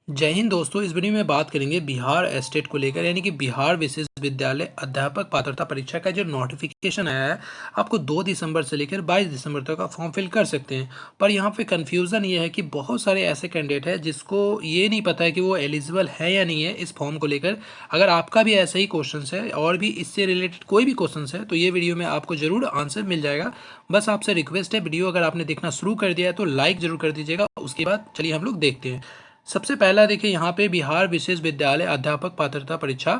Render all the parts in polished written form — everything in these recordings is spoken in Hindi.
जय हिंद दोस्तों। इस वीडियो में बात करेंगे बिहार एस्टेट को लेकर, यानी कि बिहार विश्वविद्यालय अध्यापक पात्रता परीक्षा का जो नोटिफिकेशन आया है। आपको 2 दिसंबर से लेकर 22 दिसंबर तक आप फॉर्म फिल कर सकते हैं। पर यहाँ पे कन्फ्यूज़न ये है कि बहुत सारे ऐसे कैंडिडेट हैं जिसको ये नहीं पता है कि वो एलिजिबल है या नहीं है इस फॉर्म को लेकर। अगर आपका भी ऐसा ही क्वेश्चन है और भी इससे रिलेटेड कोई भी क्वेश्चन है तो ये वीडियो में आपको ज़रूर आंसर मिल जाएगा। बस आपसे रिक्वेस्ट है, वीडियो अगर आपने देखना शुरू कर दिया है तो लाइक ज़रूर कर दीजिएगा। उसके बाद चलिए हम लोग देखते हैं। सबसे पहला देखिए यहाँ पे बिहार विश्वविद्यालय अध्यापक पात्रता परीक्षा।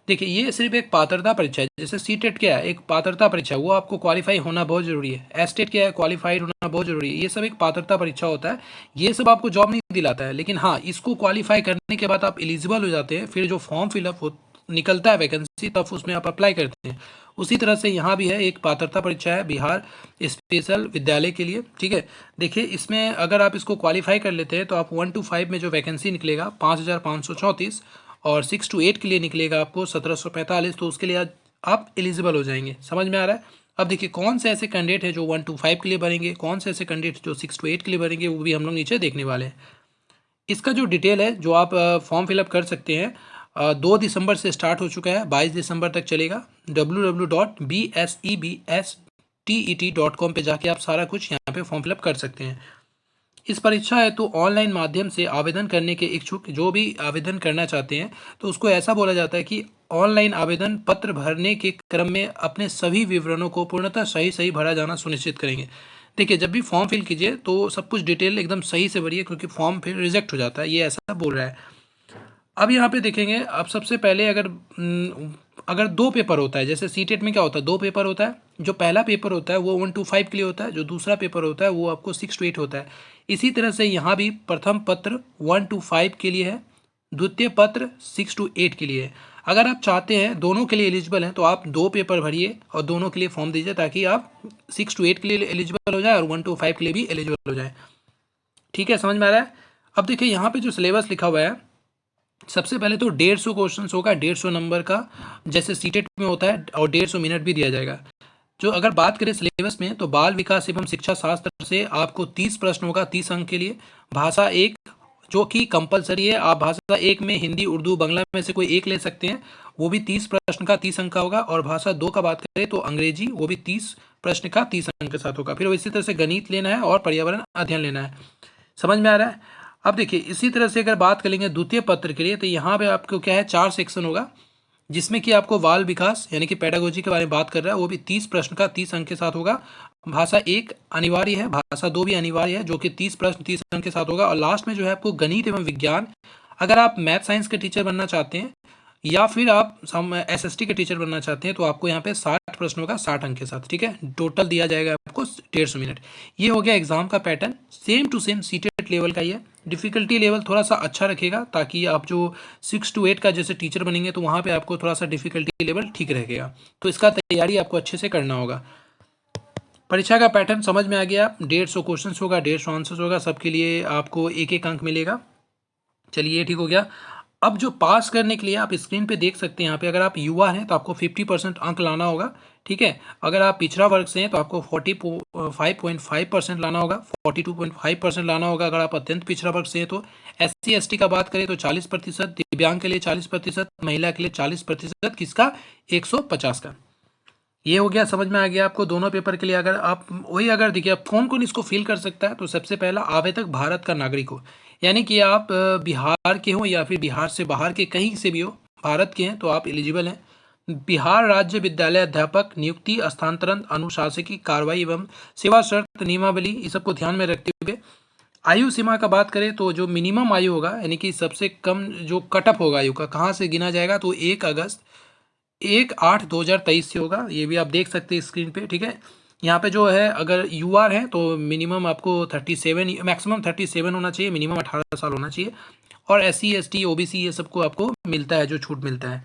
देखिए ये सिर्फ एक पात्रता परीक्षा है। जैसे सीटेट क्या है, एक पात्रता परीक्षा, वो आपको क्वालिफाई होना बहुत जरूरी है। एस्टेट क्या है, क्वालिफाइड होना बहुत जरूरी है। ये सब एक पात्रता परीक्षा होता है। ये सब आपको जॉब नहीं दिलाता है, लेकिन हाँ, इसको क्वालिफाई करने के बाद आप एलिजिबल हो जाते हैं। फिर जो फॉर्म फिलअप हो निकलता है वैकेंसी, तब उसमें आप अप्लाई करते हैं। उसी तरह से यहाँ भी है, एक पात्रता परीक्षा है बिहार स्पेशल विद्यालय के लिए। ठीक है, देखिए इसमें अगर आप इसको क्वालिफाई कर लेते हैं तो आप 1 to 5 में जो वैकेंसी निकलेगा 5534, और 6 to 8 के लिए निकलेगा आपको 1745। तो उसके लिए आप एलिजिबल हो जाएंगे। समझ में आ रहा है? अब देखिए कौन से ऐसे कैंडिडेट हैं जो 1 to 5 के लिए भरेंगे, कौन से ऐसे कैंडिडेट जो 6 to 8 के लिए भरेंगे, वो भी हम लोग नीचे देखने वाले हैं। इसका जो डिटेल है जो आप फॉर्म फिलअप कर सकते हैं, 2 दिसंबर से स्टार्ट हो चुका है, 22 दिसंबर तक चलेगा। www.bsebstet.com पे जाके आप सारा कुछ यहाँ पे फॉर्म फिलअप कर सकते हैं। इस परीक्षा है तो ऑनलाइन माध्यम से आवेदन करने के इच्छुक जो भी आवेदन करना चाहते हैं, तो उसको ऐसा बोला जाता है कि ऑनलाइन आवेदन पत्र भरने के क्रम में अपने सभी विवरणों को पूर्णतः सही सही भरा जाना सुनिश्चित करेंगे। देखिए जब भी फॉर्म फिल कीजिए तो सब कुछ डिटेल एकदम सही से भरिए, क्योंकि फॉर्म फिर रिजेक्ट हो जाता है, ये ऐसा बोल रहा है। अब यहाँ पे देखेंगे, अब सबसे पहले अगर 2 पेपर होता है, जैसे सीटेट में क्या होता है, 2 पेपर होता है। जो पहला पेपर होता है वो 1 to 5 के लिए होता है, जो दूसरा पेपर होता है वो आपको 6 to 8 होता है। इसी तरह से यहाँ भी प्रथम पत्र 1 to 5 के लिए है, द्वितीय पत्र 6 to 8 के लिए है। अगर आप चाहते हैं दोनों के लिए एलिजिबल हैं तो आप 2 पेपर भरिए और दोनों के लिए फॉर्म दीजिए, ताकि आप 6 to 8 के लिए एलिजिबल हो जाए और 1 to 5 के लिए भी एलिजिबल हो जाए। ठीक है, समझ में आ रहा है? अब देखिए यहाँ पे जो सिलेबस लिखा हुआ है, सबसे पहले तो 150 क्वेश्चन होगा, 150 नंबर का, जैसे सीटेट में होता है, और 150 मिनट भी दिया जाएगा। जो अगर बात करें सिलेबस में, तो बाल विकास एवं शिक्षा शास्त्र से आपको 30 प्रश्न होगा, 30 अंक के लिए। भाषा 1 जो कि कंपलसरी है, आप भाषा 1 में हिंदी, उर्दू, बांग्ला में से कोई एक ले सकते हैं, वो भी 30 प्रश्न का 30 अंक का होगा। और भाषा 2 का बात करें तो अंग्रेजी, वो भी 30 प्रश्न का 30 अंक के साथ होगा। फिर इसी तरह से गणित लेना है और पर्यावरण अध्ययन लेना है। समझ में आ रहा है? अब देखिए इसी तरह से अगर बात करेंगे द्वितीय पत्र के लिए, तो यहाँ पे आपको क्या है, 4 सेक्शन होगा, जिसमें कि आपको बाल विकास यानी कि पेडागोजी के बारे में बात कर रहा है, वो भी 30 प्रश्न का 30 अंक के साथ होगा। भाषा 1 अनिवार्य है, भाषा 2 भी अनिवार्य है, जो कि 30 प्रश्न 30 अंक के साथ होगा। और लास्ट में जो है आपको गणित एवं विज्ञान, अगर आप मैथ साइंस के टीचर बनना चाहते हैं या फिर आप एसएसटी के टीचर बनना चाहते हैं, तो आपको यहाँ पे 60 प्रश्न होगा 60 अंक के साथ। ठीक है, टोटल दिया जाएगा आपको 150 मिनट। ये हो गया एग्जाम का pattern, same to same CTET level का ही है। डिफिकल्टी लेवल थोड़ा सा अच्छा रखेगा, ताकि आप जो 6 to 8 का जैसे टीचर बनेंगे तो वहाँ पे आपको थोड़ा सा डिफिकल्टी लेवल ठीक रहेगा। तो इसका तैयारी आपको अच्छे से करना होगा। परीक्षा का पैटर्न समझ में आ गया। 150 क्वेश्चन होगा, 150 आंसर होगा, सबके लिए आपको 1-1 अंक मिलेगा। चलिए ये ठीक हो गया। अब जो पास करने के लिए आप स्क्रीन पे देख सकते हैं, यहाँ पे अगर आप युवा हैं तो आपको 50% अंक लाना होगा। ठीक है, अगर आप पिछड़ा वर्ग से हैं तो आपको 45.5% लाना होगा, 42.5% लाना होगा। अगर आप अत्यंत पिछड़ा वर्ग से हैं तो SC ST का बात करें तो 40%, दिव्यांग के लिए 40%, महिला के लिए 40%, किसका, 150 का। ये हो गया, समझ में आ गया आपको दोनों पेपर के लिए। अगर आप वही, अगर देखिए आप कौन कौन इसको फिल कर सकता है, तो सबसे पहला आवेदक भारत का नागरिक हो, यानी कि आप बिहार के हो या फिर बिहार से बाहर के कहीं से भी हो, भारत के हैं तो आप एलिजिबल हैं। बिहार राज्य विद्यालय अध्यापक नियुक्ति, स्थानांतरण, अनुशासकीय कार्रवाई एवं सेवा शर्त नियमावली, इस सबको ध्यान में रखते हुए आयु सीमा का बात करें तो जो मिनिमम आयु होगा, यानी कि सबसे कम जो कटअप होगा आयु का, कहाँ से गिना जाएगा, तो 1 8 2023 से होगा। ये भी आप देख सकते हैं स्क्रीन पे। ठीक है, यहाँ पे जो है अगर यूआर है तो मिनिमम आपको 37, मैक्सिमम 37 होना चाहिए, मिनिमम 18 साल होना चाहिए। और SC ST OBC ये सबको आपको मिलता है, जो छूट मिलता है।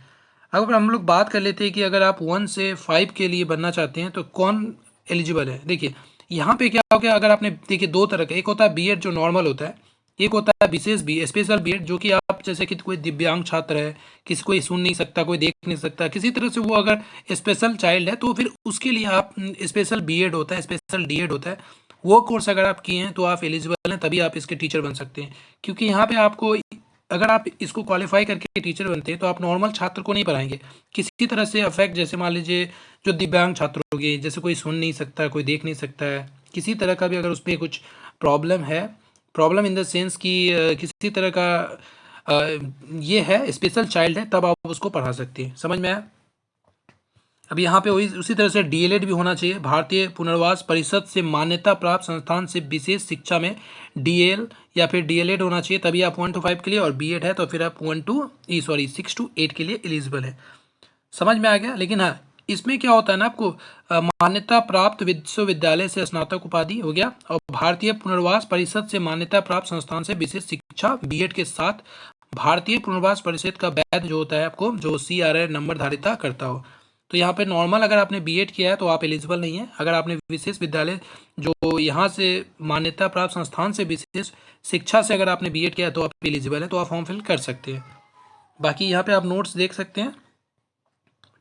अगर हम लोग बात कर लेते हैं कि अगर आप 1 से 5 के लिए बनना चाहते हैं तो कौन एलिजिबल है। देखिए यहाँ पे क्या हो गया, अगर आपने देखिए 2 तरह का, एक होता है बीएड जो नॉर्मल होता है, एक होता है विशेष बी स्पेशल बीएड, जो कि आप जैसे कि कोई दिव्यांग छात्र है, किसी कोई सुन नहीं सकता, कोई देख नहीं सकता, किसी तरह से वो अगर स्पेशल चाइल्ड है, तो फिर उसके लिए आप स्पेशल बीएड होता है, स्पेशल डीएड होता है, वो कोर्स अगर आप किए हैं तो आप एलिजिबल हैं, तभी आप इसके टीचर बन सकते हैं। क्योंकि यहाँ पे आपको अगर आप इसको क्वालिफाई करके टीचर बनते हैं तो आप नॉर्मल छात्र को नहीं पढ़ाएंगे, किसी तरह से अफेक्ट, जैसे मान लीजिए जो दिव्यांग छात्र हो गए, जैसे कोई सुन नहीं सकता, कोई देख नहीं सकता है, किसी तरह का भी अगर उस पर कुछ प्रॉब्लम है, प्रॉब्लम इन द सेंस कि किसी तरह का ये है, स्पेशल चाइल्ड है, तब आप उसको पढ़ा सकते हैं। समझ में आया? अब यहाँ पे वही उसी तरह से डीएलएड भी होना चाहिए, भारतीय पुनर्वास परिषद से मान्यता प्राप्त संस्थान से विशेष शिक्षा में डीएल या फिर डीएलएड होना चाहिए, तभी आप 1 to 5 के लिए, और बीएड है तो फिर आप 6 to 8 के लिए एलिजिबल है। समझ में आ गया? लेकिन हाँ, इसमें क्या होता है ना, आपको मान्यता प्राप्त विश्वविद्यालय से स्नातक उपाधि हो गया, और भारतीय पुनर्वास परिषद से मान्यता प्राप्त संस्थान से विशेष शिक्षा बीएड के साथ भारतीय पुनर्वास परिषद का बैध जो होता है आपको, जो CRI नंबर धारिता करता हो। तो यहाँ पे नॉर्मल अगर आपने बीएड किया है तो आप एलिजिबल नहीं है। अगर आपने विशेष विद्यालय जो यहाँ से मान्यता प्राप्त संस्थान से विशेष शिक्षा से अगर आपने बीएड किया है तो आप एलिजिबल है, तो आप फॉर्म फिल कर सकते हैं। बाकी यहाँ पे आप नोट्स देख सकते हैं,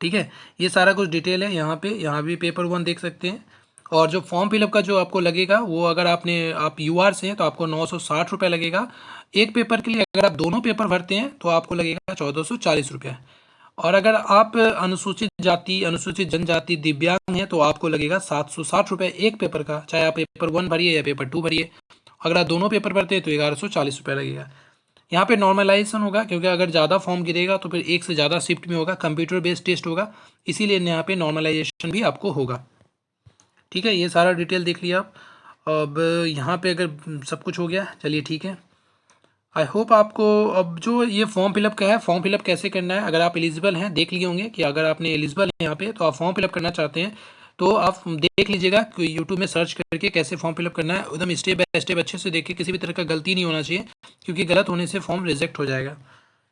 ठीक है, ये सारा कुछ डिटेल है यहाँ पे। यहाँ भी पेपर 1 देख सकते हैं। और जो फॉर्म फिलअप का जो आपको लगेगा वो, अगर आप UR से हैं तो आपको 960 रुपये लगेगा एक पेपर के लिए। अगर आप दोनों पेपर भरते हैं तो आपको लगेगा 1440 रुपये। और अगर आप अनुसूचित जाति, अनुसूचित जनजाति, दिव्यांग हैं तो आपको लगेगा 760 रुपये एक पेपर का, चाहे आप पेपर 1 भरिए या पेपर 2 भरिए। अगर आप दोनों पेपर भरते हैं तो 1140 रुपये लगेगा। यहाँ पे नॉर्मलाइजेशन होगा, क्योंकि अगर ज़्यादा फॉर्म गिरेगा तो फिर एक से ज़्यादा शिफ्ट में होगा, कंप्यूटर बेस्ड टेस्ट होगा, इसीलिए यहाँ पे नॉर्मलाइजेशन भी आपको होगा। ठीक है, ये सारा डिटेल देख लिया आप। अब यहाँ पे अगर सब कुछ हो गया, चलिए ठीक है। आई होप आपको अब जो ये फॉर्म फिलअप का है, फॉर्म फिलअप कैसे करना है, अगर आप एलिजिबल हैं, देख लिए होंगे कि अगर आपने एलिजिबल है यहाँ पे तो आप फॉर्म फिलअप करना चाहते हैं तो आप देख लीजिएगा कि यूट्यूब में सर्च करके कैसे फॉर्म फिलअप करना है, एकदम स्टेप बाय स्टेप अच्छे से देखिए, किसी भी तरह का गलती नहीं होना चाहिए, क्योंकि गलत होने से फॉर्म रिजेक्ट हो जाएगा।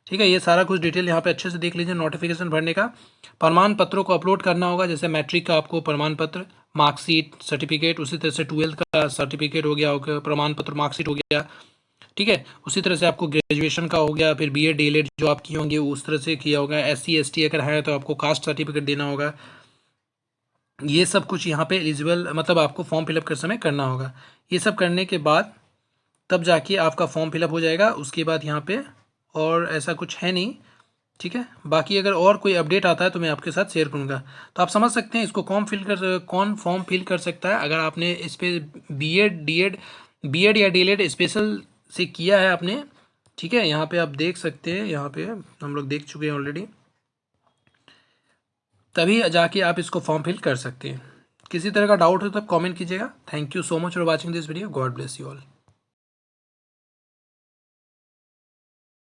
ठीक है, ये सारा कुछ डिटेल यहाँ पे अच्छे से देख लीजिए। नोटिफिकेशन भरने का, प्रमाण पत्रों को अपलोड करना होगा, जैसे मैट्रिक का आपको प्रमाण पत्र, मार्कशीट, सर्टिफिकेट, उसी तरह से 12th का सर्टिफिकेट हो गया, प्रमाण पत्र, मार्कशीट हो गया। ठीक है, उसी तरह से आपको ग्रेजुएशन का हो गया, फिर बीएड डीएलएड जो आप किए होंगे उस तरह से किया होगा। SC ST अगर है तो आपको कास्ट सर्टिफिकेट देना होगा। ये सब कुछ यहाँ पे एलिजिबल, मतलब आपको फॉर्म फिलअप कर समय करना होगा। ये सब करने के बाद तब जाके आपका फॉर्म फिलअप हो जाएगा। उसके बाद यहाँ पे और ऐसा कुछ है नहीं। ठीक है, बाकी अगर और कोई अपडेट आता है तो मैं आपके साथ शेयर करूँगा। तो आप समझ सकते हैं इसको कौन फॉर्म फिल कर सकता है, अगर आपने इस पर बीएड या डीएलएड स्पेशल से किया है आपने। ठीक है, यहाँ पे आप देख सकते हैं, यहाँ पे हम लोग देख चुके हैं ऑलरेडी, तभी जाके आप इसको फॉर्म फिल कर सकते हैं। किसी तरह का डाउट हो तो कमेंट कीजिएगा। Thank you so much for watching this video. God bless you all.